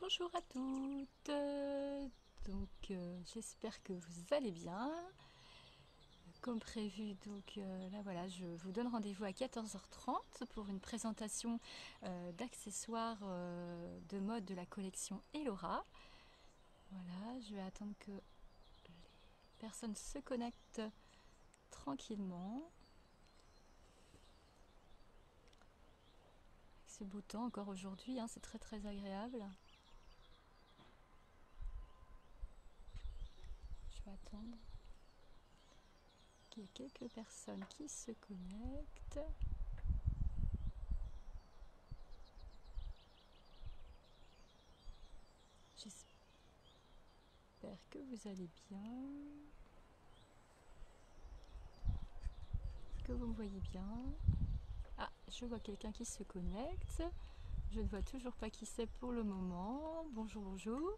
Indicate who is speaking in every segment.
Speaker 1: Bonjour à toutes, j'espère que vous allez bien. Comme prévu, là voilà, je vous donne rendez-vous à 14h30 pour une présentation d'accessoires de mode de la collection Elora. Voilà, je vais attendre que les personnes se connectent tranquillement. Avec ce beau temps encore aujourd'hui, hein, c'est très très agréable. Je vais attendre qu'il y ait quelques personnes qui se connectent. J'espère que vous allez bien, que vous me voyez bien. Ah, je vois quelqu'un qui se connecte. Je ne vois toujours pas qui c'est pour le moment. Bonjour, bonjour.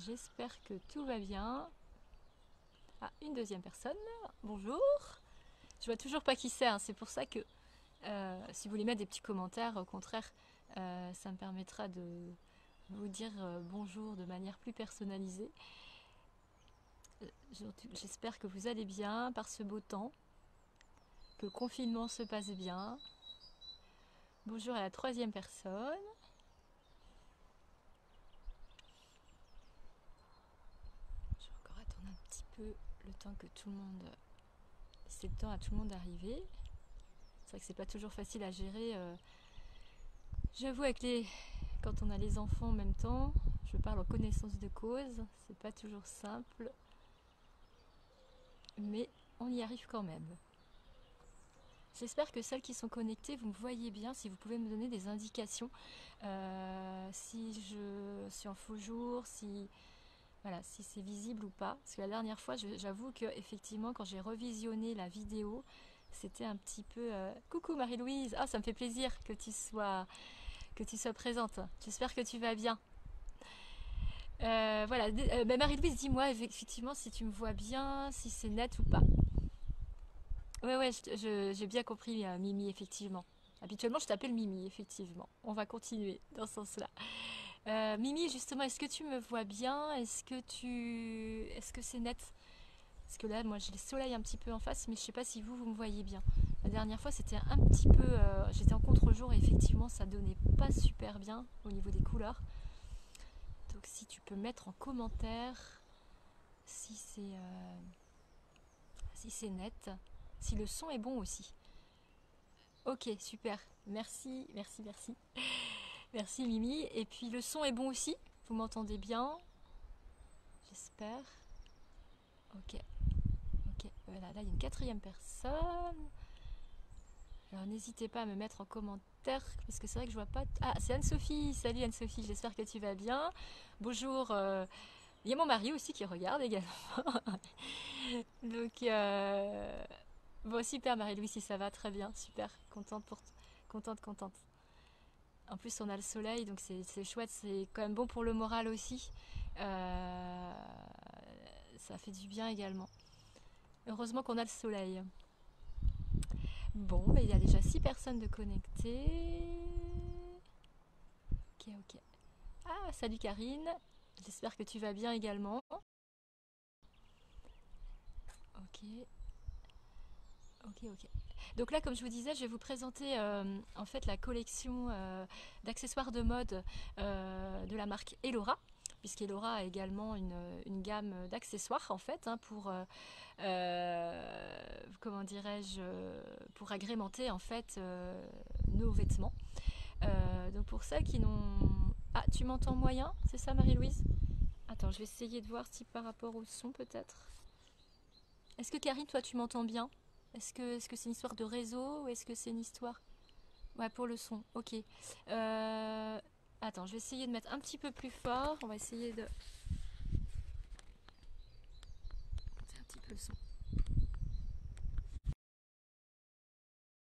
Speaker 1: J'espère que tout va bien. Ah, une deuxième personne. Bonjour. Je vois toujours pas qui c'est, hein. C'est pour ça que si vous voulez mettre des petits commentaires, au contraire, ça me permettra de vous dire bonjour de manière plus personnalisée. J'espère que vous allez bien par ce beau temps, que le confinement se passe bien. Bonjour à la troisième personne. Je vais encore attendre un petit peu le temps que tout le monde... C'est le temps à tout le monde d'arriver. C'est vrai que c'est pas toujours facile à gérer. J'avoue, quand on a les enfants en même temps, je parle en connaissance de cause, c'est pas toujours simple, mais on y arrive quand même. J'espère que celles qui sont connectées, vous me voyez bien, si vous pouvez me donner des indications, si je suis en faux jour, si c'est visible ou pas. Parce que la dernière fois, j'avoue que effectivement, quand j'ai revisionné la vidéo, c'était un petit peu... Coucou Marie-Louise, ah, ça me fait plaisir que tu sois présente. J'espère que tu vas bien. Voilà, Marie-Louise, dis-moi effectivement si tu me vois bien, si c'est net ou pas. Ouais, j'ai bien compris, Mimi, effectivement. Habituellement, je t'appelle Mimi, effectivement. On va continuer dans ce sens-là. Mimi, justement, est-ce que tu me vois bien? Est-ce que c'est net? Parce que là, moi, j'ai le soleil un petit peu en face, mais je sais pas si vous me voyez bien. La dernière fois, c'était un petit peu... j'étais en contre-jour et effectivement, ça donnait pas super bien au niveau des couleurs. Donc, si tu peux mettre en commentaire si c'est net, si le son est bon aussi. Ok, super. Merci, merci, merci. Merci Mimi. Et puis le son est bon aussi? Vous m'entendez bien? J'espère. Ok, ok. Voilà, là il y a une quatrième personne. Alors n'hésitez pas à me mettre en commentaire parce que c'est vrai que je vois pas... Ah, c'est Anne-Sophie. Salut Anne-Sophie, j'espère que tu vas bien. Bonjour. Il y a mon mari aussi qui regarde également. Donc, bon, super Marie-Louise, si ça va, très bien, super. Contente, contente. En plus, on a le soleil, donc c'est chouette, c'est quand même bon pour le moral aussi. Euh, Ça fait du bien également. Heureusement qu'on a le soleil. Bon, bah, il y a déjà 6 personnes de connectées. Ok, ok. Ah, salut Karine. J'espère que tu vas bien également. Ok, ok, ok. Donc là, comme je vous disais, je vais vous présenter en fait la collection d'accessoires de mode de la marque Elora, puisqu'Elora a également une gamme d'accessoires en fait pour comment dirais-je, pour agrémenter en fait nos vêtements. Donc pour celles qui n'ont... Ah, tu m'entends moyen, c'est ça Marie-Louise? Attends, je vais essayer de voir si par rapport au son peut-être. Est-ce que Karine, toi tu m'entends bien? Est-ce que c'est une histoire de réseau ou est-ce que c'est une histoire... Ouais, pour le son, ok. Attends, je vais essayer de mettre un petit peu plus fort. On va essayer de... C'est un petit peu le son.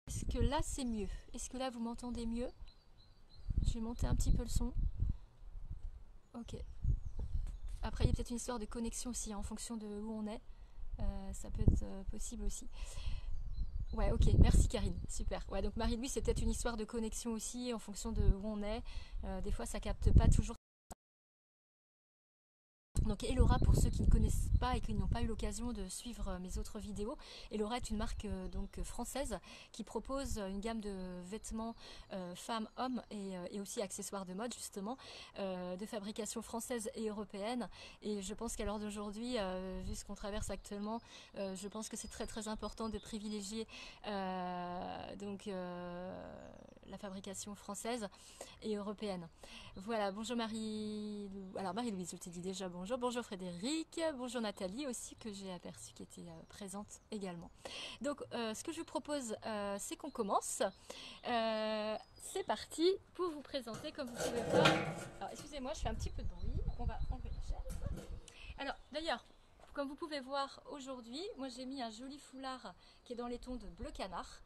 Speaker 1: Est-ce que là c'est mieux? Est-ce que là vous m'entendez mieux? Je vais monter un petit peu le son. Ok. Après, il y a peut-être une histoire de connexion aussi, hein, en fonction de où on est. Ça peut être possible aussi. Ouais, ok, merci Karine, super. Ouais, donc Marie-Louise, c'est peut-être une histoire de connexion aussi en fonction de où on est. Des fois, ça capte pas toujours. Donc Elora, pour ceux qui ne connaissent pas et qui n'ont pas eu l'occasion de suivre mes autres vidéos, Elora est une marque donc française qui propose une gamme de vêtements femmes, hommes et aussi accessoires de mode justement, de fabrication française et européenne. Et je pense qu'à l'heure d'aujourd'hui, vu ce qu'on traverse actuellement, je pense que c'est très très important de privilégier la fabrication française et européenne. Voilà, bonjour Marie. Alors Marie-Louise, je t'ai dit déjà bonjour. Bonjour Frédéric. Bonjour Nathalie aussi, que j'ai aperçue qui était présente également. Donc, ce que je vous propose, c'est qu'on commence. C'est parti pour vous présenter, comme vous pouvez voir. Alors, excusez-moi, je fais un petit peu de bruit. On va enlever les chaises. Alors, d'ailleurs, comme vous pouvez voir aujourd'hui, moi j'ai mis un joli foulard qui est dans les tons de bleu canard,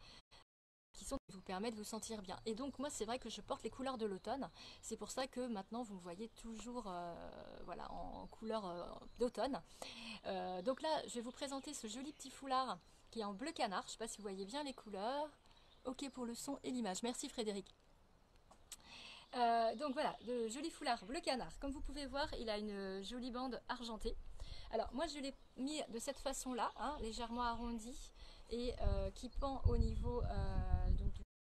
Speaker 1: qui vous permet de vous sentir bien. Et donc moi c'est vrai que je porte les couleurs de l'automne, c'est pour ça que maintenant vous me voyez toujours voilà, en couleur d'automne. Donc là je vais vous présenter ce joli petit foulard qui est en bleu canard, je ne sais pas si vous voyez bien les couleurs. Ok pour le son et l'image, merci Frédéric. Donc voilà, le joli foulard bleu canard, comme vous pouvez voir il a une jolie bande argentée. Alors moi je l'ai mis de cette façon là, hein, légèrement arrondi et qui pend au niveau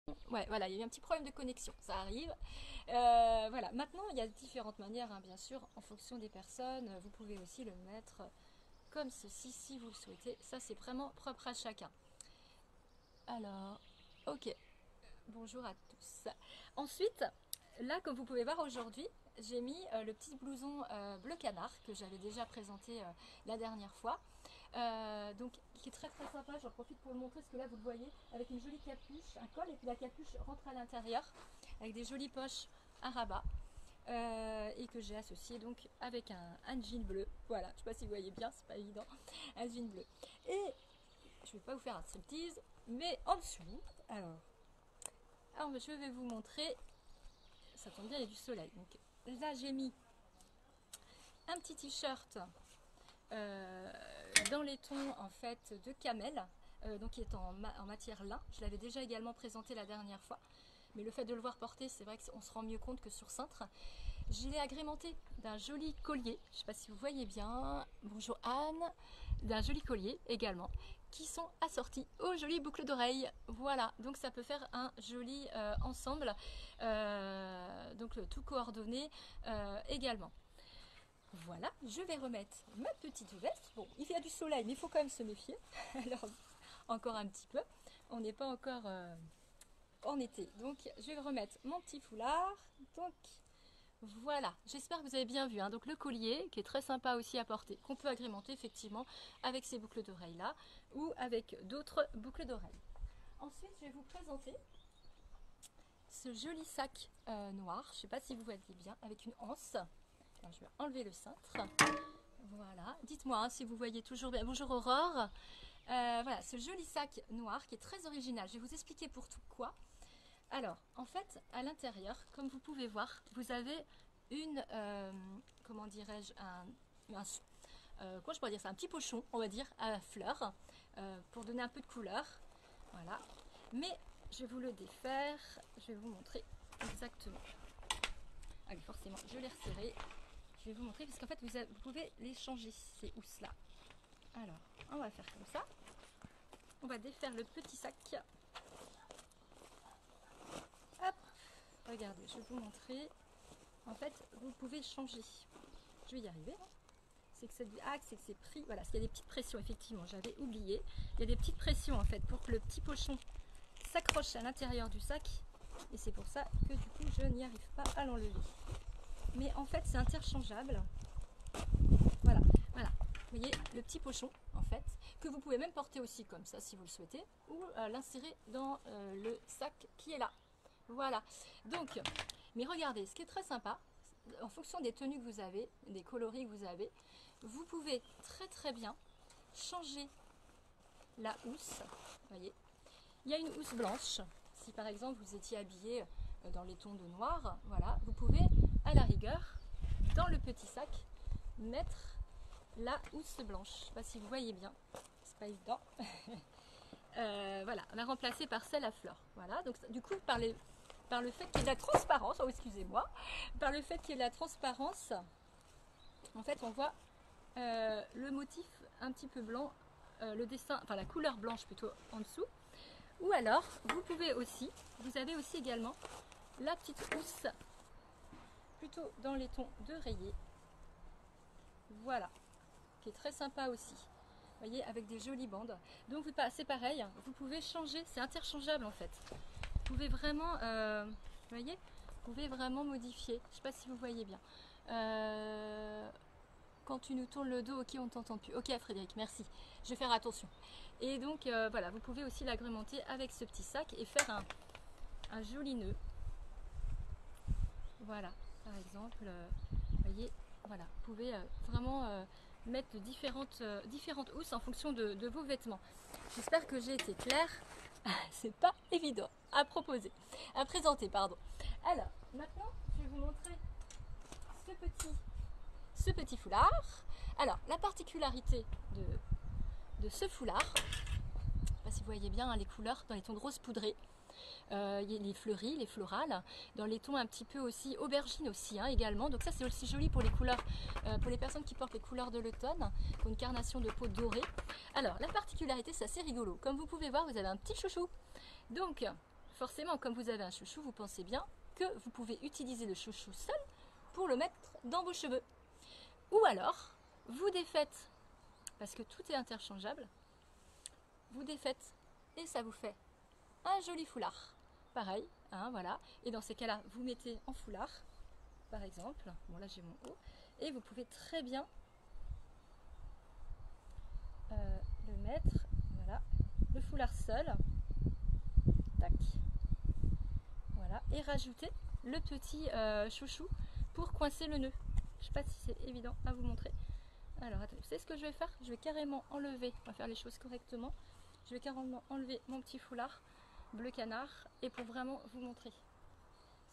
Speaker 1: donc, ouais, voilà, il y a eu un petit problème de connexion, ça arrive. Voilà, maintenant il y a différentes manières, hein, bien sûr, en fonction des personnes. Vous pouvez aussi le mettre comme ceci si vous le souhaitez. Ça, c'est vraiment propre à chacun. Alors, ok, bonjour à tous. Ensuite, là, comme vous pouvez voir aujourd'hui, j'ai mis le petit blouson bleu canard que j'avais déjà présenté la dernière fois. Donc qui est très très sympa, j'en profite pour le montrer parce que là vous le voyez avec une jolie capuche, un col et puis la capuche rentre à l'intérieur avec des jolies poches à rabat et que j'ai associé donc avec un jean bleu. Voilà, je sais pas si vous voyez bien, c'est pas évident, un jean bleu. Et je vais pas vous faire un striptease, mais en dessous, alors je vais vous montrer, ça tombe bien, il y a du soleil. Donc là j'ai mis un petit t-shirt dans les tons en fait de camel, donc qui est en matière lin. Je l'avais déjà également présenté la dernière fois, mais le fait de le voir porter, c'est vrai qu'on se rend mieux compte que sur cintre. Je l'ai agrémenté d'un joli collier, je ne sais pas si vous voyez bien, bonjour Anne, d'un joli collier également, qui sont assortis aux jolies boucles d'oreilles. Voilà, donc ça peut faire un joli ensemble, donc le tout coordonné également. Voilà, je vais remettre ma petite veste. Bon, il y a du soleil, mais il faut quand même se méfier. Alors, encore un petit peu. On n'est pas encore en été. Donc, je vais remettre mon petit foulard. Donc, voilà. J'espère que vous avez bien vu. Hein. Donc, le collier, qui est très sympa aussi à porter, qu'on peut agrémenter effectivement avec ces boucles d'oreilles là, ou avec d'autres boucles d'oreilles. Ensuite, je vais vous présenter ce joli sac noir. Je ne sais pas si vous voyez bien, avec une anse. Alors, je vais enlever le cintre. Voilà. Dites-moi hein, si vous voyez toujours bien. Bonjour Aurore. Voilà, ce joli sac noir qui est très original. Je vais vous expliquer pour tout quoi. Alors, en fait, à l'intérieur, comme vous pouvez voir, vous avez une, comment dirais-je, quoi je pourrais dire, c'est un petit pochon, on va dire, à fleurs, pour donner un peu de couleur. Voilà. Mais je vais vous le défaire. Je vais vous montrer exactement. Ah oui, forcément, je l'ai resserré. Je vais vous montrer parce qu'en fait vous pouvez les changer ces housses là. Alors on va faire comme ça. On va défaire le petit sac. Hop, regardez, je vais vous montrer. En fait vous pouvez changer. Je vais y arriver. C'est que c'est pris. Voilà, il y a des petites pressions effectivement. J'avais oublié. Il y a des petites pressions en fait pour que le petit pochon s'accroche à l'intérieur du sac. Et c'est pour ça que du coup je n'y arrive pas à l'enlever. Mais en fait c'est interchangeable. Voilà, voilà. Vous voyez le petit pochon en fait, que vous pouvez même porter aussi comme ça si vous le souhaitez, ou l'insérer dans le sac qui est là. Voilà. Donc, mais regardez, ce qui est très sympa, en fonction des tenues que vous avez, des coloris que vous avez, vous pouvez très très bien changer la housse. Vous voyez, il y a une housse blanche. Si par exemple vous étiez habillé dans les tons de noir, voilà, vous pouvez à la rigueur dans le petit sac mettre la housse blanche. Je ne sais pas si vous voyez bien, c'est pas évident. Voilà, on a remplacé par celle à fleurs. Voilà, donc du coup, par le fait qu'il y ait de la transparence, oh excusez-moi, par le fait qu'il y ait de la transparence, en fait, on voit le motif un petit peu blanc, le dessin, enfin la couleur blanche plutôt en dessous. Ou alors, vous avez aussi également la petite housse, plutôt dans les tons de rayé. Voilà, qui est très sympa aussi. Vous voyez, avec des jolies bandes. Donc c'est pareil, vous pouvez changer, c'est interchangeable en fait. Vous pouvez vraiment, vous voyez, vous pouvez vraiment modifier. Je ne sais pas si vous voyez bien. Quand tu nous tournes le dos, ok, on t'entend plus. Ok Frédéric, merci. Je vais faire attention. Et donc voilà, vous pouvez aussi l'agrémenter avec ce petit sac et faire un joli nœud. Voilà, par exemple, vous voyez, voilà, vous pouvez vraiment mettre différentes housses en fonction de vos vêtements. J'espère que j'ai été claire. C'est pas évident à présenter, pardon. Alors, maintenant, je vais vous montrer ce petit foulard. Alors, la particularité de ce foulard, je ne sais pas si vous voyez bien hein, les couleurs dans les tons de rose poudré. Les fleuris, les florales, dans les tons un petit peu aussi aubergine aussi hein, également. Donc ça c'est aussi joli pour les couleurs, pour les personnes qui portent les couleurs de l'automne, pour une carnation de peau dorée. Alors la particularité c'est assez rigolo. Comme vous pouvez voir, vous avez un petit chouchou. Donc forcément comme vous avez un chouchou, vous pensez bien que vous pouvez utiliser le chouchou seul pour le mettre dans vos cheveux. Ou alors vous défaites, parce que tout est interchangeable, vous défaites et ça vous fait un joli foulard. Pareil, hein, voilà. Et dans ces cas-là, vous mettez en foulard, par exemple. Bon, là, j'ai mon haut. Et vous pouvez très bien le mettre, voilà, le foulard seul. Tac. Voilà. Et rajouter le petit chouchou pour coincer le nœud. Je ne sais pas si c'est évident à vous montrer. Alors, attendez, vous savez ce que je vais faire? Je vais carrément enlever, on va faire les choses correctement. Je vais carrément enlever mon petit foulard bleu canard et pour vraiment vous montrer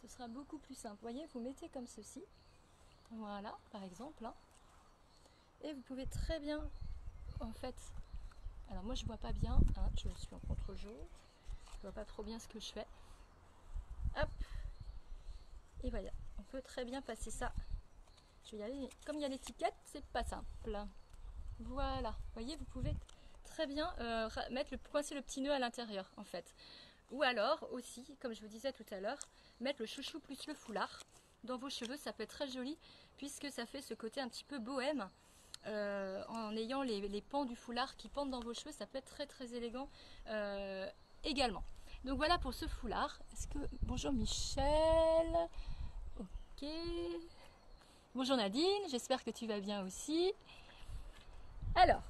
Speaker 1: ce sera beaucoup plus simple. Vous voyez, vous mettez comme ceci, voilà par exemple hein. Et vous pouvez très bien en fait, alors moi je vois pas bien hein, je suis en contre-jour, je vois pas trop bien ce que je fais, hop, et voilà, on peut très bien passer ça. Je vais y aller, comme il y a l'étiquette c'est pas simple, voilà, vous voyez, vous pouvez très bien coincer le petit nœud à l'intérieur en fait. Ou alors aussi, comme je vous disais tout à l'heure, mettre le chouchou plus le foulard dans vos cheveux, ça peut être très joli puisque ça fait ce côté un petit peu bohème. En ayant les pans du foulard qui pendent dans vos cheveux, ça peut être très très élégant également. Donc voilà pour ce foulard. Est-ce que... Bonjour Michel. Ok. Bonjour Nadine, j'espère que tu vas bien aussi. Alors,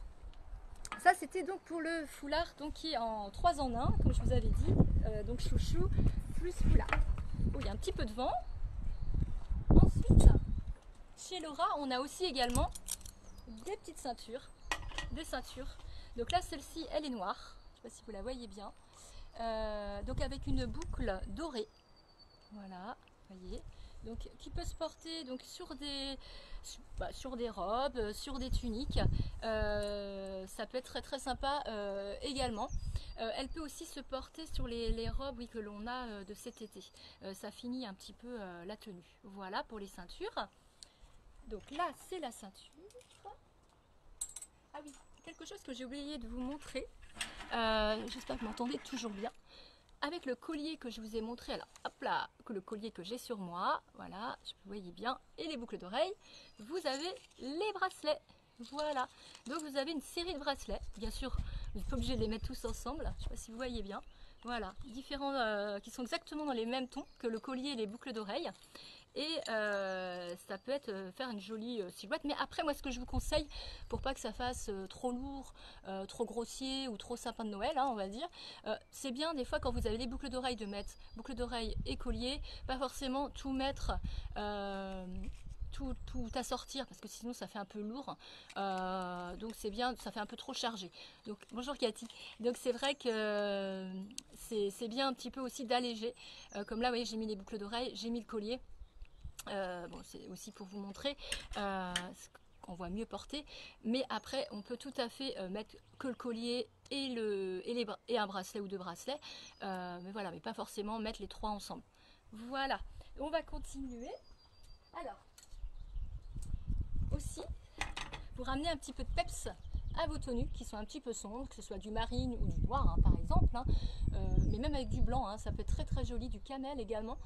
Speaker 1: ça c'était donc pour le foulard donc, qui est en 3 en 1, comme je vous avais dit. Donc chouchou plus foulard. Oh, il y a un petit peu de vent. Ensuite, chez Laura, on a aussi également des petites ceintures. Des ceintures. Donc là, celle-ci, elle est noire. Je ne sais pas si vous la voyez bien. Donc avec une boucle dorée. Voilà, vous voyez. Donc qui peut se porter donc sur des robes, sur des tuniques. Ça peut être très très sympa également. Elle peut aussi se porter sur les robes oui, que l'on a de cet été. Ça finit un petit peu la tenue. Voilà pour les ceintures. Donc là, c'est la ceinture. Ah oui, quelque chose que j'ai oublié de vous montrer. J'espère que vous m'entendez toujours bien. Avec le collier que je vous ai montré, alors hop là, le collier que j'ai sur moi, voilà, vous voyez bien, et les boucles d'oreilles, vous avez les bracelets. Voilà, donc vous avez une série de bracelets, bien sûr, vous n'êtes pas obligé de les mettre tous ensemble, je ne sais pas si vous voyez bien, voilà, différents qui sont exactement dans les mêmes tons que le collier et les boucles d'oreilles. Et ça peut être faire une jolie silhouette, mais après moi ce que je vous conseille pour pas que ça fasse trop lourd, trop grossier ou trop sapin de Noël hein, on va dire, c'est bien des fois quand vous avez les boucles d'oreilles de mettre boucles d'oreilles et collier, pas forcément tout mettre tout assortir parce que sinon ça fait un peu lourd, donc c'est bien, ça fait un peu trop chargé. Donc bonjour Cathy, donc c'est vrai que c'est bien un petit peu aussi d'alléger, comme là vous voyez j'ai mis les boucles d'oreilles, j'ai mis le collier. Bon, c'est aussi pour vous montrer on voit mieux porter. Mais après, on peut tout à fait mettre que le collier et un bracelet ou deux bracelets. Mais voilà, mais pas forcément mettre les trois ensemble. Voilà, on va continuer. Alors, aussi, pour amener un petit peu de peps à vos tenues qui sont un petit peu sombres, que ce soit du marine ou du noir, hein, par exemple, hein, mais même avec du blanc, hein, ça peut être très très joli, du camel également.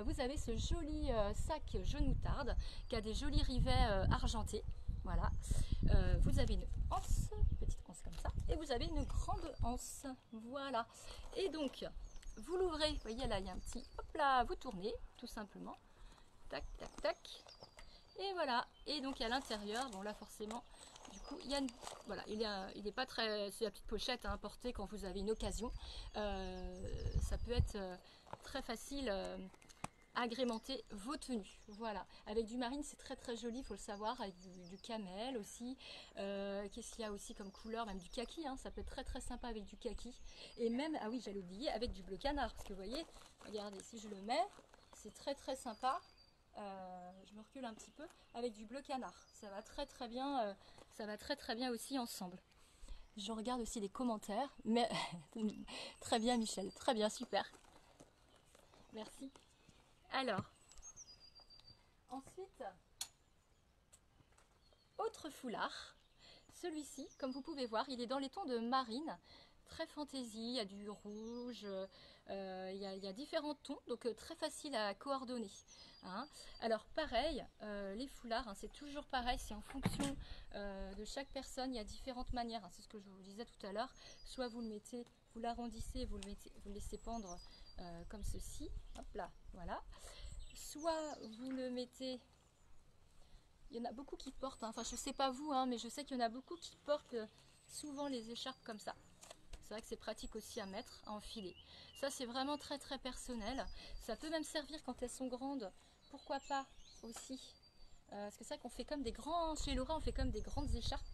Speaker 1: Vous avez ce joli sac jaune moutarde qui a des jolis rivets argentés. Voilà, vous avez une anse, petite anse comme ça, et vous avez une grande anse. Voilà, et donc vous l'ouvrez, vous voyez là, il y a un petit, hop là, vous tournez tout simplement, tac tac tac. Et voilà, et donc à l'intérieur, bon là forcément, du coup, il y a une, voilà, il est pas très, c'est la petite pochette à porter quand vous avez une occasion. Ça peut être très facile à agrémenter vos tenues. Voilà, avec du marine, c'est très très joli, il faut le savoir, avec du camel aussi. Qu'est-ce qu'il y a aussi comme couleur, même du kaki, hein, ça peut être très très sympa avec du kaki. Et même, ah oui, j'allais oublier, avec du bleu canard, parce que vous voyez, regardez, si je le mets, c'est très très sympa. Je me recule un petit peu avec du bleu canard, ça va très très bien, ça va très très bien aussi ensemble. Je regarde aussi les commentaires, mais très bien Michel, très bien, super, merci. Alors ensuite, autre foulard, celui-ci comme vous pouvez voir il est dans les tons de marine, très fantaisie, il y a du rouge, il y a différents tons, donc très facile à coordonner. Hein. Alors pareil, les foulards, hein, c'est toujours pareil, c'est en fonction de chaque personne, il y a différentes manières, hein, c'est ce que je vous disais tout à l'heure, soit vous le mettez, vous l'arrondissez, vous le laissez pendre comme ceci, hop là, voilà, soit vous le mettez, il y en a beaucoup qui portent, hein, enfin je sais pas vous, hein, mais je sais qu'il y en a beaucoup qui portent souvent les écharpes comme ça. C'est vrai que c'est pratique aussi à mettre, à enfiler. Ça, c'est vraiment très très personnel. Ça peut même servir quand elles sont grandes. Pourquoi pas aussi parce que c'est vrai qu'on fait comme des grands... Chez Laura, on fait comme des grandes écharpes.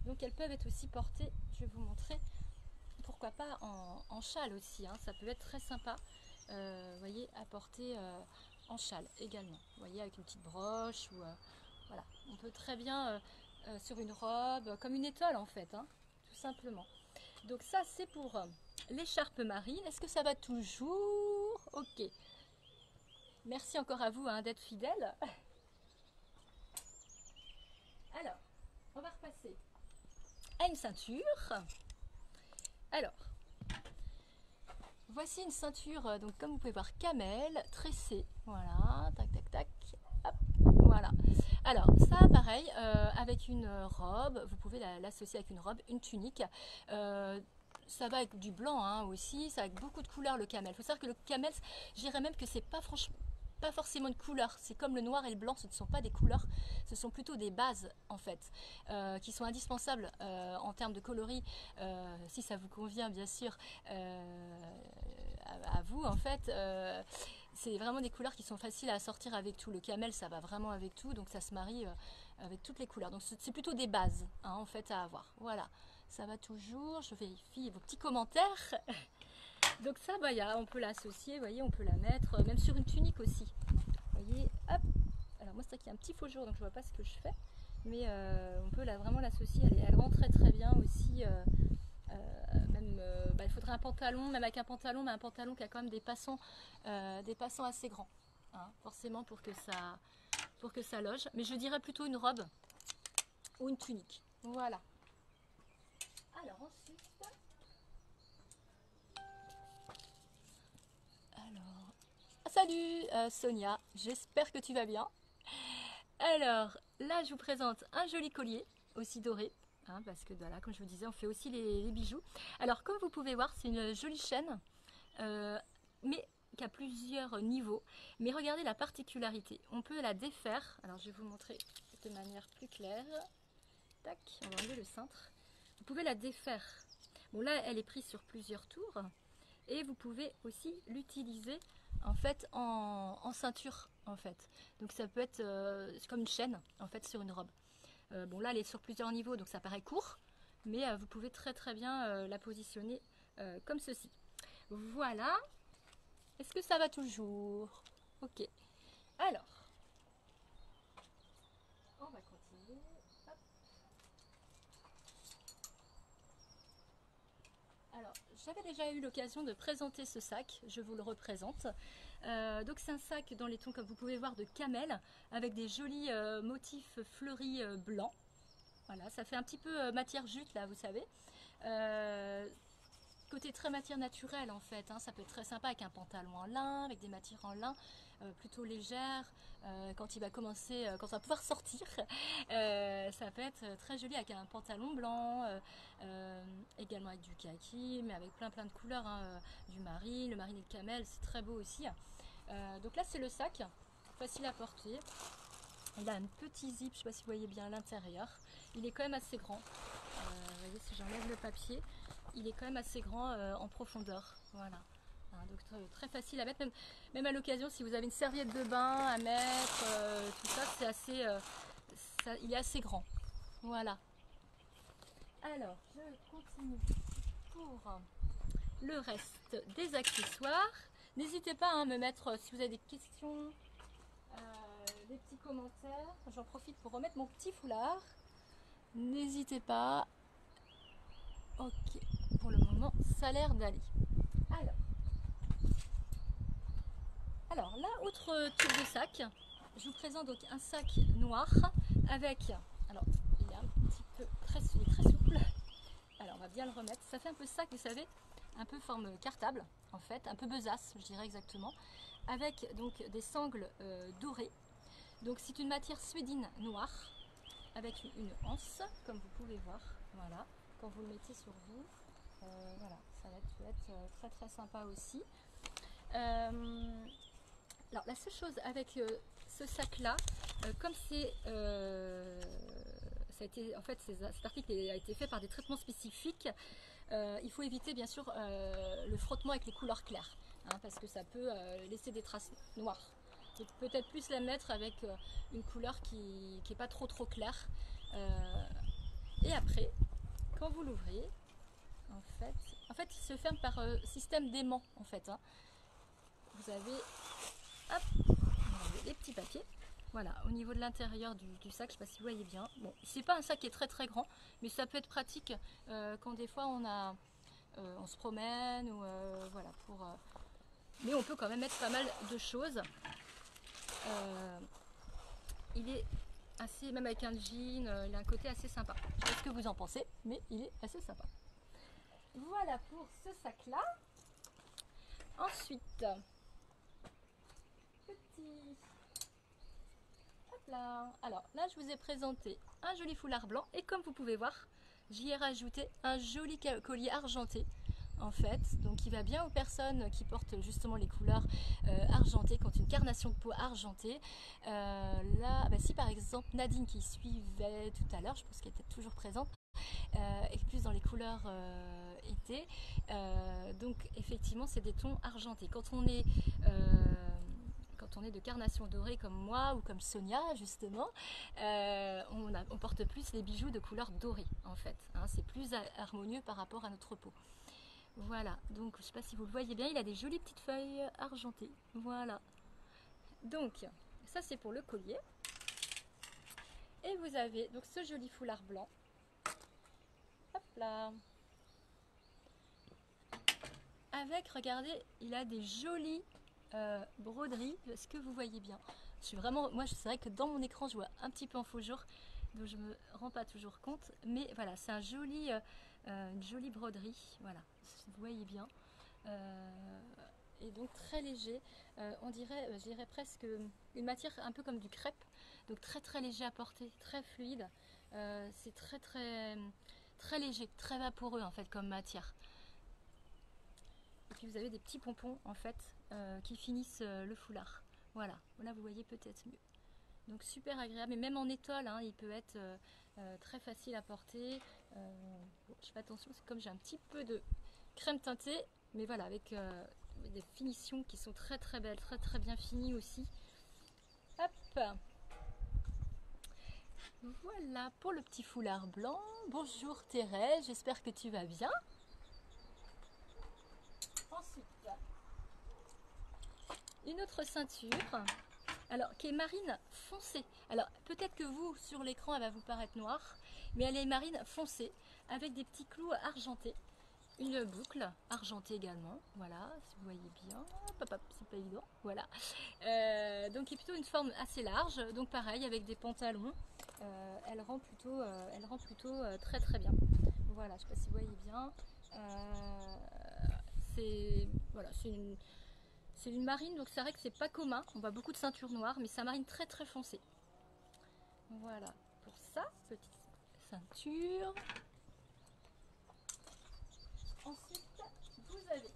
Speaker 1: Donc elles peuvent être aussi portées, je vais vous montrer, pourquoi pas en châle aussi. Hein. Ça peut être très sympa, vous voyez, à porter en châle également. Vous voyez, avec une petite broche ou... voilà, on peut très bien sur une robe, comme une étole en fait, hein, tout simplement. Donc ça c'est pour l'écharpe marine. Est-ce que ça va toujours? Ok. Merci encore à vous hein, d'être fidèles. Alors, on va repasser à une ceinture. Alors, voici une ceinture, donc comme vous pouvez voir, camel, tressée. Voilà, tac tac tac. Hop, voilà. Alors ça pareil, avec une robe, vous pouvez l'associer avec une robe, une tunique. Ça va avec du blanc hein, aussi, ça va avec beaucoup de couleurs le camel. Il faut savoir que le camel, je dirais même que c'est pas forcément une couleur, c'est comme le noir et le blanc, ce ne sont pas des couleurs, ce sont plutôt des bases en fait, qui sont indispensables en termes de coloris, si ça vous convient bien sûr, à vous en fait. C'est vraiment des couleurs qui sont faciles à sortir avec tout. Le camel, ça va vraiment avec tout, donc ça se marie avec toutes les couleurs. Donc c'est plutôt des bases hein, en fait à avoir. Voilà, ça va toujours. Je vérifie vos petits commentaires. Donc ça, bah, on peut l'associer, vous voyez, on peut la mettre même sur une tunique aussi. Vous voyez, hop. Alors moi c'est vrai qu'il y a un petit faux jour, donc je vois pas ce que je fais, mais on peut vraiment l'associer. Elle rend très très bien aussi. Même, il faudrait un pantalon, même avec un pantalon, mais un pantalon qui a quand même des passants assez grands, hein, forcément pour que ça loge. Mais je dirais plutôt une robe ou une tunique. Voilà. Alors ensuite, salut Sonia, j'espère que tu vas bien. Alors là, je vous présente un joli collier, aussi doré. Hein, parce que voilà, comme je vous disais, on fait aussi les bijoux. Alors comme vous pouvez voir, c'est une jolie chaîne, mais qui a plusieurs niveaux. Mais regardez la particularité, on peut la défaire. Alors je vais vous montrer de manière plus claire. Tac, on va enlever le cintre. Vous pouvez la défaire. Bon là, elle est prise sur plusieurs tours. Et vous pouvez aussi l'utiliser en fait en ceinture en fait. Donc ça peut être comme une chaîne en fait sur une robe. Bon là elle est sur plusieurs niveaux donc ça paraît court, mais vous pouvez très très bien la positionner comme ceci. Voilà. Est-ce que ça va toujours? Ok. Alors, on va continuer. j'avais déjà eu l'occasion de présenter ce sac, je vous le représente. Donc c'est un sac dans les tons, comme vous pouvez voir, de camel, avec des jolis motifs fleuris blancs. Voilà, ça fait un petit peu matière jute là, vous savez. Côté très matière naturelle en fait, hein, ça peut être très sympa avec un pantalon en lin, avec des matières en lin plutôt légères. Quand il va commencer, quand on va pouvoir sortir, ça peut être très joli avec un pantalon blanc, également avec du kaki, mais avec plein de couleurs, hein, du marine, le marine et le camel, c'est très beau aussi. Donc là c'est le sac, facile à porter. Il a un petit zip, je ne sais pas si vous voyez bien à l'intérieur. Il est quand même assez grand. Vous voyez, si j'enlève le papier, il est quand même assez grand en profondeur. Voilà. Hein, donc très facile à mettre. Même à l'occasion, si vous avez une serviette de bain à mettre, tout ça, c'est assez, il est assez grand. Voilà. Alors, je continue pour le reste des accessoires. N'hésitez pas à me mettre, si vous avez des questions, des petits commentaires. J'en profite pour remettre mon petit foulard. N'hésitez pas. Ok, pour le moment, ça a l'air d'aller. Alors là, autre type de sac. Je vous présente donc un sac noir avec. Alors, il est un petit peu il est très souple. Alors, on va bien le remettre. Ça fait un peu sac, vous savez, un peu forme cartable, en fait, un peu besace, je dirais exactement, avec donc des sangles dorées. Donc, c'est une matière suédine noire avec une anse, comme vous pouvez voir. Voilà, quand vous le mettez sur vous, voilà, ça peut être très sympa aussi. Alors la seule chose avec ce sac là, comme c'est ça a été, en fait cet article a été fait par des traitements spécifiques, il faut éviter bien sûr le frottement avec les couleurs claires, hein, parce que ça peut laisser des traces noires. Peut-être plus la mettre avec une couleur qui n'est pas trop claire. Et après, quand vous l'ouvrez, en fait il se ferme par système d'aimant en fait, hein. Vous avez, hop, les petits papiers. Voilà, au niveau de l'intérieur du sac, je ne sais pas si vous voyez bien. Bon, c'est pas un sac qui est très grand, mais ça peut être pratique quand des fois on se promène ou voilà mais on peut quand même mettre pas mal de choses. Il est assez, même avec un jean, il a un côté assez sympa. Je sais pas ce que vous en pensez, mais il est assez sympa. Voilà pour ce sac-là. Ensuite, petit. Hop là. Alors là, je vous ai présenté un joli foulard blanc et comme vous pouvez voir, j'y ai rajouté un joli collier argenté. En fait, donc il va bien aux personnes qui portent justement les couleurs argentées, qui ont une carnation de peau argentée. Là, bah, si par exemple Nadine qui suivait tout à l'heure, je pense qu'elle était toujours présente, et plus dans les couleurs été, donc effectivement c'est des tons argentés. Quand on est de carnation dorée comme moi ou comme Sonia justement, on porte plus les bijoux de couleur dorée en fait, hein, c'est plus harmonieux par rapport à notre peau. Voilà, donc je ne sais pas si vous le voyez bien, il a des jolies petites feuilles argentées. Voilà. Donc, ça c'est pour le collier. Et vous avez donc ce joli foulard blanc. Hop là. Avec, regardez, il a des jolies broderies. Est-ce que vous voyez bien? Je suis vraiment, moi c'est vrai que dans mon écran je vois un petit peu en faux jour, donc je me rends pas toujours compte. Mais voilà, c'est un joli, une jolie broderie. Voilà, vous voyez bien. Et donc très léger, on dirait, je dirais presque une matière un peu comme du crêpe, donc très léger à porter, très fluide, c'est très léger, très vaporeux en fait comme matière. Et puis vous avez des petits pompons en fait qui finissent le foulard. Voilà, là vous voyez peut-être mieux. Donc super agréable, et même en étole, hein, il peut être très facile à porter. Bon, je fais attention, c'est comme j'ai un petit peu de crème teintée, mais voilà, avec des finitions qui sont très belles, très bien finies aussi. Hop, voilà pour le petit foulard blanc. Bonjour Thérèse, j'espère que tu vas bien. Ensuite, une autre ceinture, alors qui est marine foncée. Alors peut-être que vous, sur l'écran, elle va vous paraître noire, mais elle est marine foncée, avec des petits clous argentés. une boucle argentée également, voilà, si vous voyez bien, hop, hop, c'est pas évident, voilà. Donc qui est plutôt une forme assez large, donc pareil avec des pantalons, elle rend plutôt très très bien. Voilà, je sais pas si vous voyez bien. C'est voilà, c'est une marine, donc c'est vrai que c'est pas commun. On voit beaucoup de ceintures noires, mais c'est un marine très très foncé. Voilà pour ça, petite ceinture. Ensuite, vous avez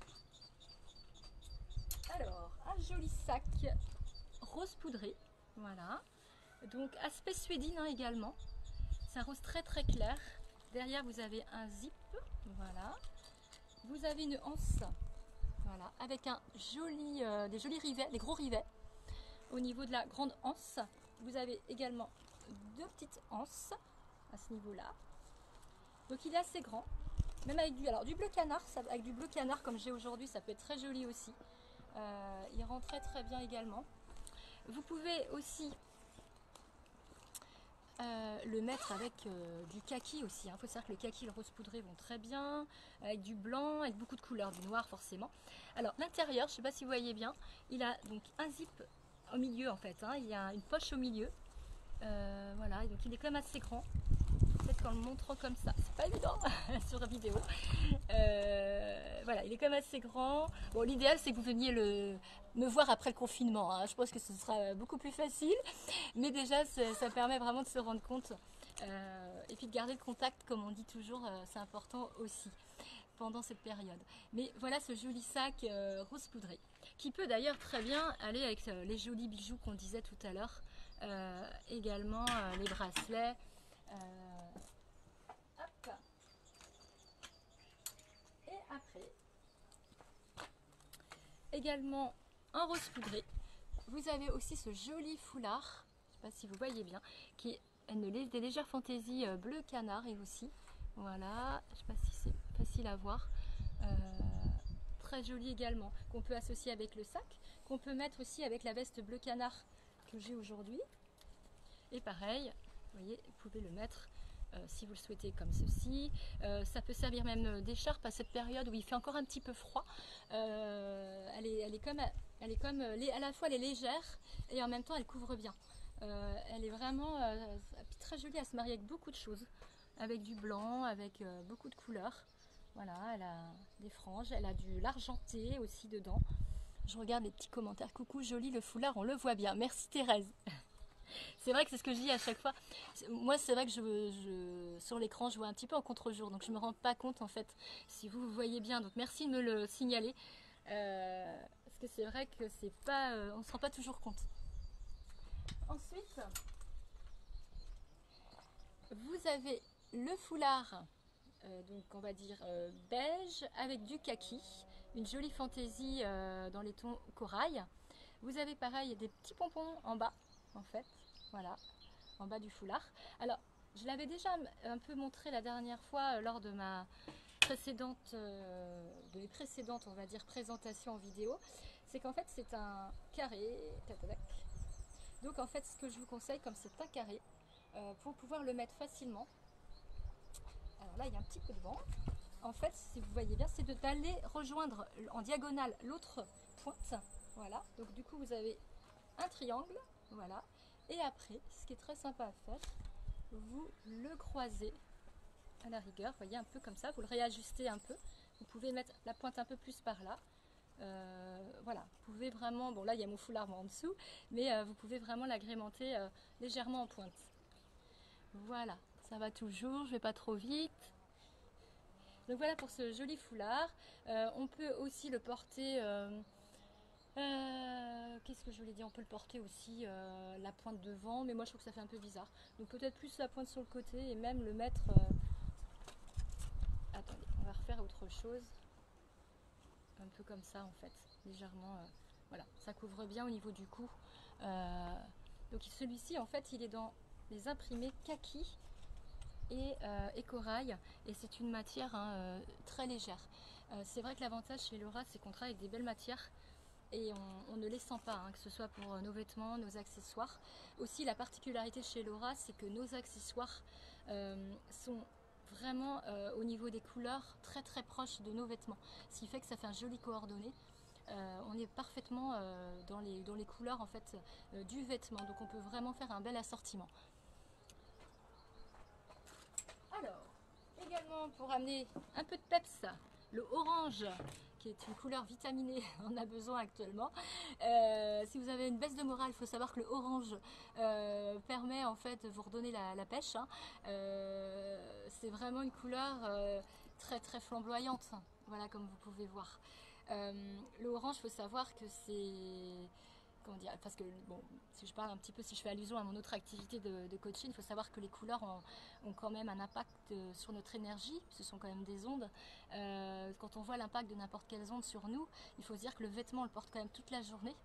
Speaker 1: alors un joli sac rose poudré. Voilà. Donc aspect suédine hein, également. C'est un rose très très clair. Derrière, vous avez un zip. Voilà. Vous avez une anse. Voilà. Avec un joli, des jolis rivets, des gros rivets. Au niveau de la grande anse, vous avez également deux petites anses à ce niveau-là. Donc il est assez grand. Même avec du bleu canard, avec du bleu canard comme j'ai aujourd'hui, ça peut être très joli aussi. Il rend très très bien également. Vous pouvez aussi le mettre avec du kaki aussi. Il faut savoir que le kaki et le rose poudré vont très bien, avec du blanc, avec beaucoup de couleurs, du noir forcément. Alors l'intérieur, je ne sais pas si vous voyez bien, il a donc un zip au milieu en fait, hein. Il y a une poche au milieu. Voilà, et donc il est quand même assez grand. Peut-être qu'en le montrant comme ça, c'est pas évident sur la vidéo. Voilà, il est quand même assez grand. Bon, l'idéal c'est que vous veniez me voir après le confinement, hein. Je pense que ce sera beaucoup plus facile. Mais déjà, ça permet vraiment de se rendre compte. Et puis de garder le contact, comme on dit toujours, c'est important aussi pendant cette période. Mais voilà ce joli sac rose poudré, qui peut d'ailleurs très bien aller avec les jolis bijoux qu'on disait tout à l'heure. Également les bracelets. Hop. Et après, également en rose poudré, vous avez aussi ce joli foulard, je ne sais pas si vous voyez bien, qui est des légères fantaisies bleu canard et aussi. Voilà, je ne sais pas si c'est facile à voir. Euh, Très joli également, qu'on peut associer avec le sac, qu'on peut mettre aussi avec la veste bleu canard que j'ai aujourd'hui. Et pareil, vous voyez, vous pouvez le mettre si vous le souhaitez comme ceci. Ça peut servir même d'écharpe à cette période où il fait encore un petit peu froid. Elle est comme à la fois elle est légère et en même temps elle couvre bien. Elle est vraiment très jolie à se marier avec beaucoup de choses, avec du blanc, avec beaucoup de couleurs. Voilà, elle a des franges, elle a de l'argenté aussi dedans. Je regarde les petits commentaires. Coucou, joli le foulard, on le voit bien. Merci Thérèse. C'est vrai que c'est ce que je dis à chaque fois. Moi, c'est vrai que sur l'écran, je vois un petit peu en contre-jour, donc je ne me rends pas compte en fait si vous, vous voyez bien. Donc merci de me le signaler. Parce que c'est vrai que c'est pas, on ne se rend pas toujours compte. Ensuite, vous avez le foulard, donc on va dire beige avec du kaki, une jolie fantaisie dans les tons corail. Vous avez pareil des petits pompons en bas, en fait, voilà, en bas du foulard. Alors, je l'avais déjà un peu montré la dernière fois lors de ma précédente, de mes précédentes, on va dire, présentations en vidéo. C'est qu'en fait, c'est un carré. Donc, en fait, ce que je vous conseille, comme c'est un carré, pour pouvoir le mettre facilement. Alors là, il y a un petit peu de vent. En fait, si vous voyez bien, c'est d'aller rejoindre en diagonale l'autre pointe. Voilà. Donc, du coup, vous avez un triangle. Voilà. Et après, ce qui est très sympa à faire, vous le croisez à la rigueur, vous voyez, un peu comme ça, vous le réajustez un peu. Vous pouvez mettre la pointe un peu plus par là. Voilà, vous pouvez vraiment, bon là il y a mon foulard en dessous, mais vous pouvez vraiment l'agrémenter légèrement en pointe. Voilà, ça va toujours, je vais pas trop vite. Donc voilà pour ce joli foulard. On peut aussi le porter, qu'est-ce que je voulais dire, on peut le porter aussi la pointe devant, mais moi je trouve que ça fait un peu bizarre. Donc peut-être plus la pointe sur le côté et même le mettre... Attendez, on va refaire autre chose. Un peu comme ça en fait, légèrement. Voilà, ça couvre bien au niveau du cou. Donc celui-ci en fait, il est dans les imprimés kaki et corail. Et c'est une matière hein, très légère. C'est vrai que l'avantage chez Laura, c'est qu'on travaille avec des belles matières. Et on ne les sent pas, hein, que ce soit pour nos vêtements, nos accessoires. Aussi, la particularité chez Laura, c'est que nos accessoires sont vraiment au niveau des couleurs très très proche de nos vêtements, ce qui fait que ça fait un joli coordonné. On est parfaitement dans les couleurs en fait du vêtement, donc on peut vraiment faire un bel assortiment. Alors, également pour amener un peu de peps, le orange, qui est une couleur vitaminée, on a besoin actuellement. Si vous avez une baisse de morale, il faut savoir que le orange permet en fait de vous redonner la pêche. Hein. C'est vraiment une couleur très très flamboyante, voilà comme vous pouvez voir. Le orange, il faut savoir que c'est comment dire, parce que bon, si je parle un petit peu, si je fais allusion à mon autre activité de coaching, il faut savoir que les couleurs ont quand même un impact sur notre énergie, ce sont quand même des ondes. Quand on voit l'impact de n'importe quelle onde sur nous, il faut se dire que le vêtement on le porte quand même toute la journée.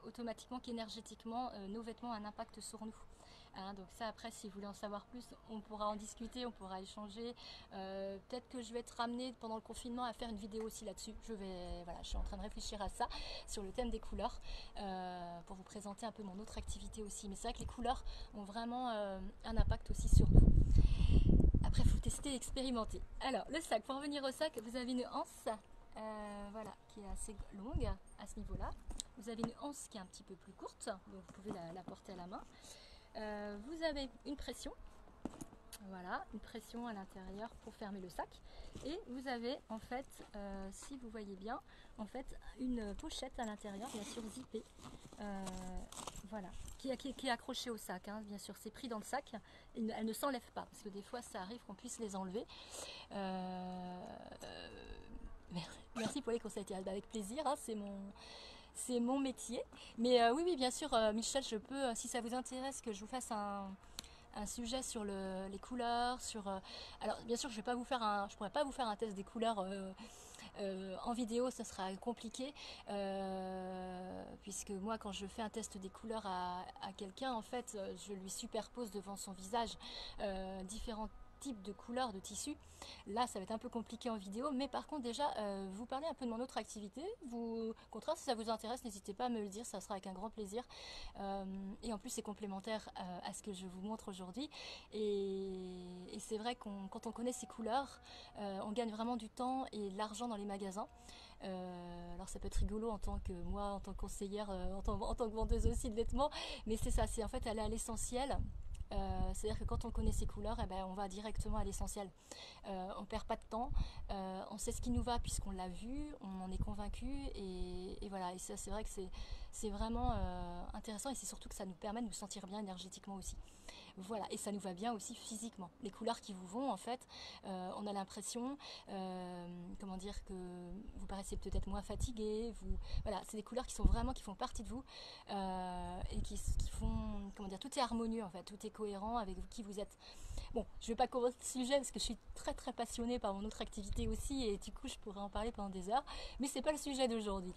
Speaker 1: Automatiquement qu'énergétiquement, nos vêtements ont un impact sur nous. Hein, donc ça après si vous voulez en savoir plus on pourra en discuter, on pourra échanger, peut-être que je vais être ramenée pendant le confinement à faire une vidéo aussi là-dessus, voilà, je suis en train de réfléchir à ça sur le thème des couleurs pour vous présenter un peu mon autre activité aussi, mais c'est vrai que les couleurs ont vraiment un impact aussi sur nous. Après il faut tester et expérimenter. Alors le sac, pour revenir au sac, vous avez une anse voilà, qui est assez longue à ce niveau là, vous avez une anse qui est un petit peu plus courte, donc vous pouvez la porter à la main. Vous avez une pression, voilà, une pression à l'intérieur pour fermer le sac, et vous avez en fait, si vous voyez bien, en fait une pochette à l'intérieur, bien sûr zippée, voilà, qui est accrochée au sac, hein, bien sûr, c'est pris dans le sac, elle ne s'enlève pas, parce que des fois ça arrive qu'on puisse les enlever. Merci pour les conseils, avec plaisir, hein, c'est mon métier. Mais oui, oui, bien sûr, Michel, je peux, si ça vous intéresse, que je vous fasse un sujet sur les couleurs, alors bien sûr, je pourrais pas vous faire un test des couleurs en vidéo, ça sera compliqué, puisque moi, quand je fais un test des couleurs à quelqu'un, en fait, je lui superpose devant son visage différents types de couleurs de tissus. Là ça va être un peu compliqué en vidéo, mais par contre déjà vous parlez un peu de mon autre activité, au contraire si ça vous intéresse n'hésitez pas à me le dire, ça sera avec un grand plaisir, et en plus c'est complémentaire à ce que je vous montre aujourd'hui, et c'est vrai quand on connaît ces couleurs on gagne vraiment du temps et de l'argent dans les magasins. Alors ça peut être rigolo en tant que moi, en tant que conseillère, en tant que vendeuse aussi de vêtements, mais c'est ça, c'est en fait aller à l'essentiel. C'est-à-dire que quand on connaît ces couleurs, eh ben, on va directement à l'essentiel. On ne perd pas de temps, on sait ce qui nous va puisqu'on l'a vu, on en est convaincu, et voilà. Et ça, c'est vrai que c'est vraiment intéressant, et c'est surtout que ça nous permet de nous sentir bien énergétiquement aussi. Voilà, et ça nous va bien aussi physiquement. Les couleurs qui vous vont, en fait, on a l'impression, comment dire, que vous paraissez peut-être moins fatigué. Voilà, c'est des couleurs qui font partie de vous et qui font, comment dire, tout est harmonieux en fait, tout est cohérent avec qui vous êtes. Bon, je ne vais pas commencer le sujet parce que je suis très très passionnée par mon autre activité aussi, et du coup je pourrais en parler pendant des heures, mais c'est pas le sujet d'aujourd'hui.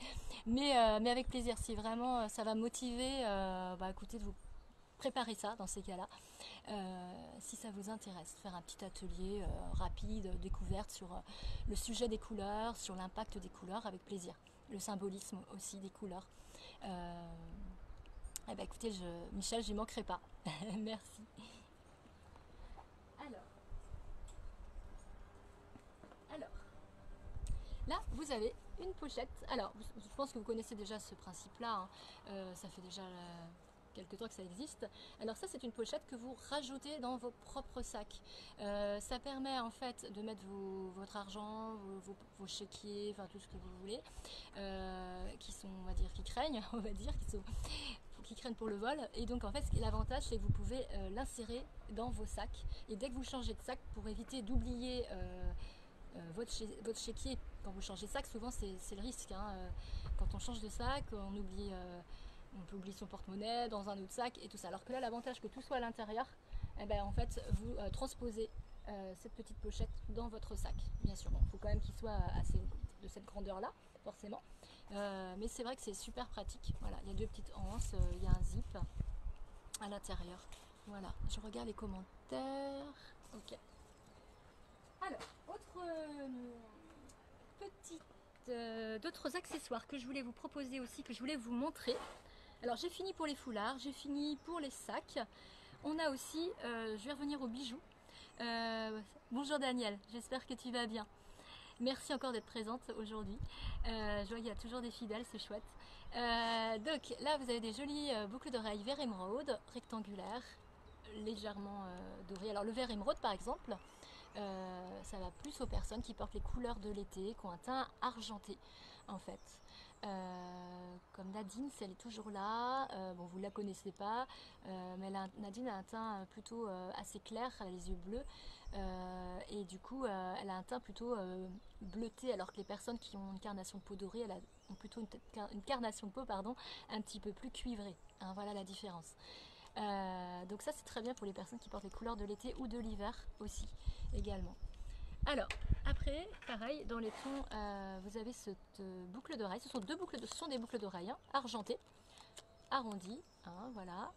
Speaker 1: Mais avec plaisir, si vraiment ça va me motiver, écoutez, de vous préparer ça dans ces cas-là. Si ça vous intéresse, faire un petit atelier rapide, découverte sur le sujet des couleurs, sur l'impact des couleurs, avec plaisir. Le symbolisme aussi des couleurs. Écoutez, Michel, j'y manquerai pas. Merci. Alors, là, vous avez une pochette. Alors, je pense que vous connaissez déjà ce principe-là. Hein. Ça fait déjà quelques temps que ça existe. Alors ça, c'est une pochette que vous rajoutez dans vos propres sacs. Ça permet en fait de mettre votre argent, vos chéquiers, enfin tout ce que vous voulez, qui sont, on va dire, qui craignent, on va dire, qui craignent pour le vol. Et donc en fait, l'avantage, c'est que vous pouvez l'insérer dans vos sacs. Et dès que vous changez de sac, pour éviter d'oublier votre chéquier quand vous changez de sac, souvent c'est le risque. Hein. Quand on change de sac, on peut oublier son porte-monnaie dans un autre sac et tout ça. Alors que là, l'avantage que tout soit à l'intérieur, en fait, vous transposez cette petite pochette dans votre sac. Bien sûr, il faut quand même qu'il soit assez de cette grandeur-là, forcément. Mais c'est vrai que c'est super pratique. Voilà, il y a deux petites anses, il y a un zip à l'intérieur. Voilà, je regarde les commentaires. Ok. Alors, d'autres accessoires que je voulais vous proposer aussi, que je voulais vous montrer. Alors j'ai fini pour les foulards, j'ai fini pour les sacs. On a aussi, je vais revenir aux bijoux. Bonjour Daniel, j'espère que tu vas bien. Merci encore d'être présente aujourd'hui. Je vois qu'il y a toujours des fidèles, c'est chouette. Donc là, vous avez des jolies boucles d'oreilles vert émeraude, rectangulaires, légèrement dorées. Alors le vert émeraude, par exemple, ça va plus aux personnes qui portent les couleurs de l'été, qui ont un teint argenté, en fait. Comme Nadine, si elle est toujours là, bon, vous ne la connaissez pas, mais Nadine a un teint plutôt assez clair, elle a les yeux bleus, et du coup, elle a un teint plutôt bleuté, alors que les personnes qui ont une carnation de peau dorée, ont plutôt une carnation de peau, pardon, un petit peu plus cuivrée. Hein, voilà la différence. Donc ça, c'est très bien pour les personnes qui portent les couleurs de l'été ou de l'hiver aussi, également. Alors, après, pareil, dans les tons, vous avez cette boucle d'oreille. Ce sont ce sont des boucles d'oreilles hein, argentées, arrondies, hein, voilà.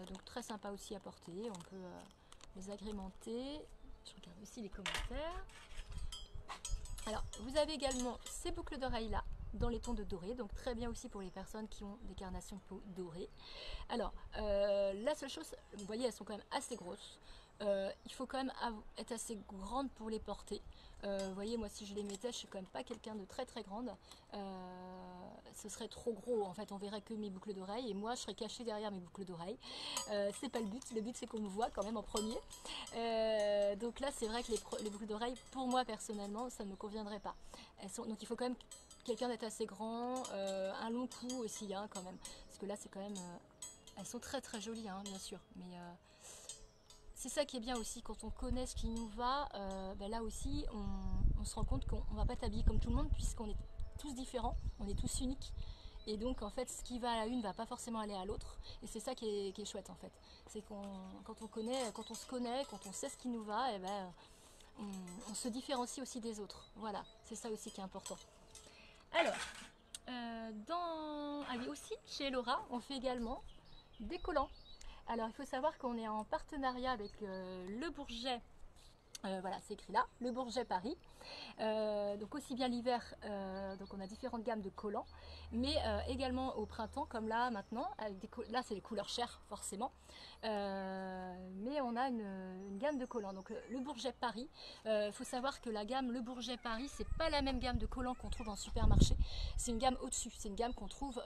Speaker 1: Donc très sympa aussi à porter. On peut les agrémenter. Je regarde aussi les commentaires. Alors, vous avez également ces boucles d'oreilles là dans les tons de doré, donc très bien aussi pour les personnes qui ont des carnations de peau dorées. Alors, la seule chose, vous voyez, elles sont quand même assez grosses. Il faut quand même être assez grande pour les porter. Vous voyez, moi si je les mettais, je suis quand même pas quelqu'un de très très grande. Ce serait trop gros, en fait, on verrait que mes boucles d'oreilles et moi je serais cachée derrière mes boucles d'oreilles. C'est pas le but c'est qu'on me voit quand même en premier. Donc là c'est vrai que les boucles d'oreilles, pour moi personnellement, ça ne me conviendrait pas. Donc il faut quand même quelqu'un d'être assez grand, un long cou aussi hein, quand même. Parce que là c'est quand même... elles sont très très jolies hein, bien sûr, mais... c'est ça qui est bien aussi, quand on connaît ce qui nous va, ben là aussi on se rend compte qu'on ne va pas t'habiller comme tout le monde puisqu'on est tous différents, on est tous uniques. Et donc en fait ce qui va à la une ne va pas forcément aller à l'autre. Et c'est ça qui est chouette en fait. C'est quand on connaît, quand on se connaît, quand on sait ce qui nous va, et ben, on se différencie aussi des autres. Voilà, c'est ça aussi qui est important. Alors, ah oui, aussi chez Laura, on fait également des collants. Alors il faut savoir qu'on est en partenariat avec le Bourget, voilà c'est écrit là, le Bourget Paris. Donc aussi bien l'hiver, donc on a différentes gammes de collants, mais également au printemps comme là maintenant, avec là c'est les couleurs chères forcément, mais on a une gamme de collants. Donc le Bourget Paris, il faut savoir que la gamme Le Bourget Paris, c'est pas la même gamme de collants qu'on trouve en supermarché, c'est une gamme au-dessus, c'est une gamme qu'on trouve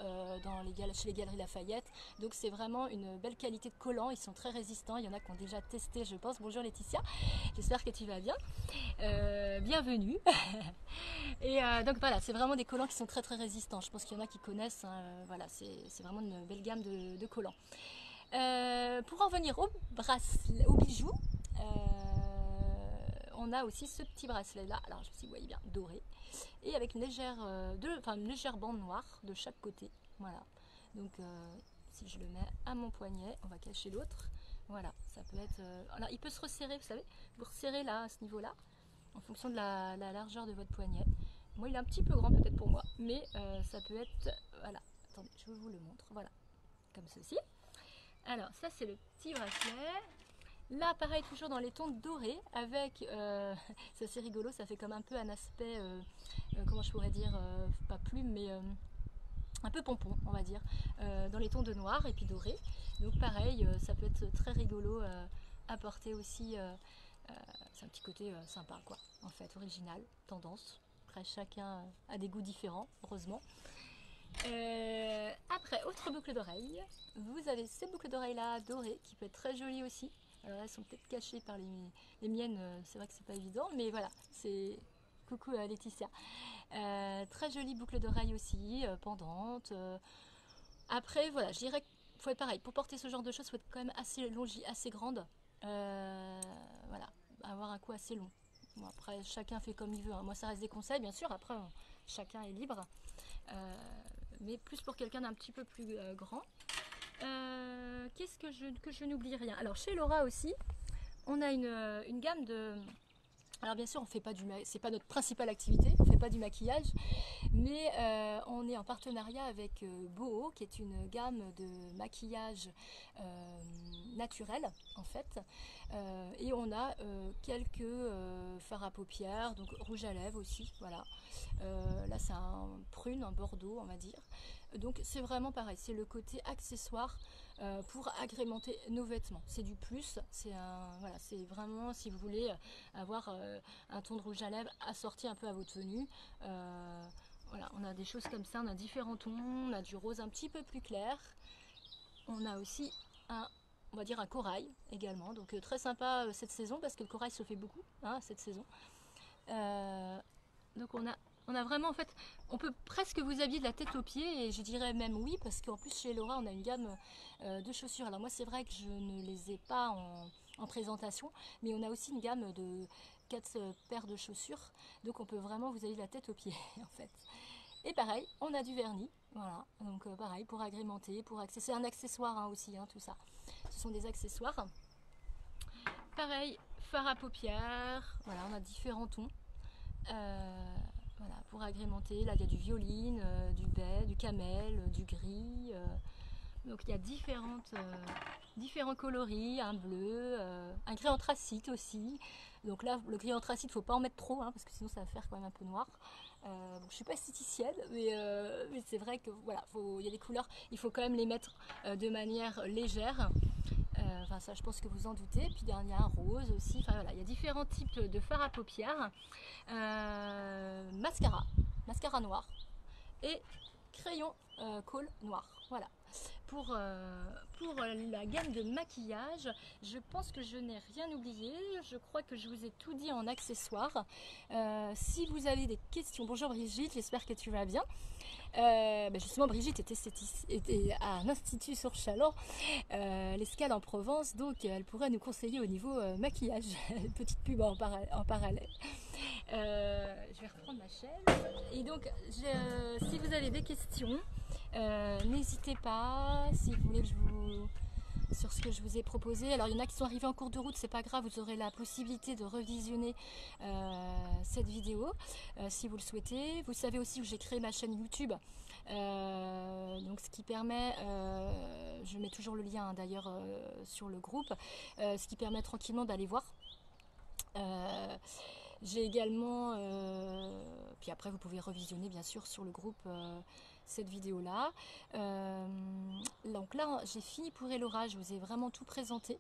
Speaker 1: chez les Galeries Lafayette, donc c'est vraiment une belle qualité de collants, ils sont très résistants, il y en a qui ont déjà testé je pense. Bonjour Laetitia, j'espère que tu vas bien. Bienvenue. Et donc voilà, c'est vraiment des collants qui sont très très résistants. Je pense qu'il y en a qui connaissent. Hein, voilà, c'est vraiment une belle gamme de collants. Pour en venir aux bijoux, on a aussi ce petit bracelet là. Alors je sais pas si vous voyez bien, doré, et avec une légère bande noire de chaque côté. Voilà. Donc si je le mets à mon poignet, on va cacher l'autre. Voilà, ça peut être. Alors il peut se resserrer, vous savez, vous resserrez là à ce niveau-là en fonction de la largeur de votre poignet. Moi, il est un petit peu grand peut-être pour moi, mais ça peut être... Voilà, attendez, je vous le montre. Voilà, comme ceci. Alors, ça, c'est le petit bracelet. Là, pareil, toujours dans les tons dorés, avec... c'est assez rigolo, ça fait comme un peu un aspect... comment je pourrais dire pas plume, mais... un peu pompon, on va dire, dans les tons de noir et puis doré. Donc pareil, ça peut être très rigolo à porter aussi. C'est un petit côté sympa, quoi, en fait, original, tendance. Après, chacun a des goûts différents, heureusement. Après, autre boucle d'oreille. Vous avez ces boucles d'oreilles là, dorées, qui peut être très jolies aussi. Alors, elles sont peut-être cachées par les miennes, c'est vrai que c'est pas évident, mais voilà, c'est... Coucou Laetitia. Très jolie boucle d'oreille aussi, pendante. Après, voilà, je dirais qu'il faut être pareil. Pour porter ce genre de choses, il faut être quand même assez grande. Voilà, avoir un cou assez long. Bon, après, chacun fait comme il veut. Hein. Moi, ça reste des conseils, bien sûr. Après, chacun est libre. Mais plus pour quelqu'un d'un petit peu plus grand. Qu'est-ce que je n'oublie rien. Alors, chez Laura aussi, on a une gamme de... Alors bien sûr, on fait pas c'est pas notre principale activité, on fait pas du maquillage, mais on est en partenariat avec Boho, qui est une gamme de maquillage naturel en fait, et on a quelques fards à paupières, donc rouge à lèvres aussi, voilà. Là c'est un prune, un bordeaux on va dire. Donc c'est vraiment pareil, c'est le côté accessoire pour agrémenter nos vêtements. C'est du plus, voilà, c'est vraiment si vous voulez avoir un ton de rouge à lèvres assorti un peu à votre tenue. Voilà, on a des choses comme ça, on a différents tons, on a du rose un petit peu plus clair. On a aussi on va dire un corail également, donc très sympa cette saison parce que le corail se fait beaucoup cette saison. Donc on a vraiment en fait, on peut presque vous habiller de la tête aux pieds et je dirais même oui parce qu'en plus chez Laura on a une gamme de chaussures. Alors moi c'est vrai que je ne les ai pas en présentation, mais on a aussi une gamme de 4 paires de chaussures, donc on peut vraiment vous habiller de la tête aux pieds en fait. Et pareil, on a du vernis, voilà, donc pareil pour agrémenter, c'est un accessoire aussi, tout ça. Ce sont des accessoires. Pareil, fard à paupières, voilà, on a différents tons. Voilà, pour agrémenter, là il y a du violine, du baie, du camel, du gris. Donc il y a différents coloris, un bleu, un gris anthracite aussi. Donc là, le gris anthracite, faut pas en mettre trop, parce que sinon ça va faire quand même un peu noir. Bon, je suis pas esthéticienne, mais c'est vrai que voilà, il y a des couleurs, il faut quand même les mettre de manière légère. Enfin ça je pense que vous en doutez. Puis il y a un rose aussi. Enfin voilà, il y a différents types de fard à paupières, mascara noir et crayon colle noir. Voilà. Pour la gamme de maquillage, je pense que je n'ai rien oublié. Je crois que je vous ai tout dit en accessoires. Si vous avez des questions, bonjour Brigitte, j'espère que tu vas bien. Justement, Brigitte était à un institut sur Chalon, l'Escale en Provence, donc elle pourrait nous conseiller au niveau maquillage. Petite pub en parallèle. Je vais reprendre ma chaise. Et donc, si vous avez des questions, n'hésitez pas. Si vous voulez que je vous sur ce que je vous ai proposé. Alors il y en a qui sont arrivés en cours de route, c'est pas grave, vous aurez la possibilité de revisionner cette vidéo si vous le souhaitez. Vous savez aussi où j'ai créé ma chaîne YouTube, donc ce qui permet, je mets toujours le lien d'ailleurs sur le groupe, ce qui permet tranquillement d'aller voir. J'ai également, puis après vous pouvez revisionner bien sûr sur le groupe cette vidéo là. Donc là j'ai fini pour Elora, je vous ai vraiment tout présenté.